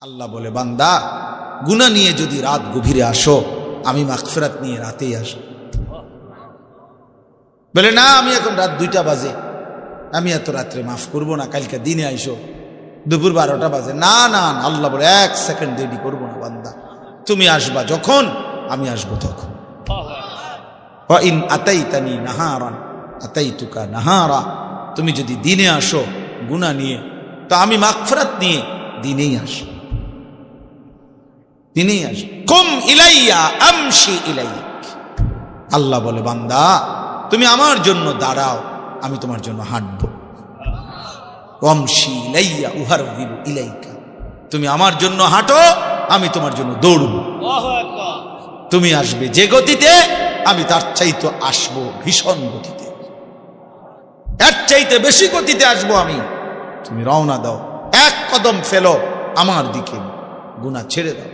আল্লাহ বলে, বান্দা গুনাহ নিয়ে যদি রাত গভীরে আসো, আমি মাগফিরাত নিয়ে রাতেই আসো। বলে না, আমি এখন রাত 2টা বাজে, আমি এত রাত্রে মাফ করবো না, কালকে দিনে আইসো, দুপুর 12টা বাজে। না না, আল্লাহ বলে 1 সেকেন্ড দেরি করবো না বান্দা, তুমি আসবা যখন আমি আসবো তখন। ওয়া ইন আতাইতানি নাহারান আতাইতুকা নাহারা, তুমি যদি দিনে আসো গুনাহ নিয়ে, তো আমি মাগফিরাত নিয়ে দিনেই আসো, দিনেই আসো। কুম ইলাইয়া আমশি ইলাইক, আল্লাহ বলে বান্দা তুমি আমার জন্য দাঁড়াও, আমি তোমার জন্য হাঁটবো। ওয়ামশি ইলাইয়া উহারবিলু ইলাইকা, তুমি আমার জন্য হাঁটো, আমি তোমার জন্য দৌড়ব। তুমি আসবে যে গতিতে, আমি তার চাইতে আসবো ভীষণ গতিতে, এর চাইতে বেশি গতিতে আসবো আমি। তুমি রওনা দাও, 1 কদম ফেলো আমার দিকে, গুনাহ ছেড়ে দাও।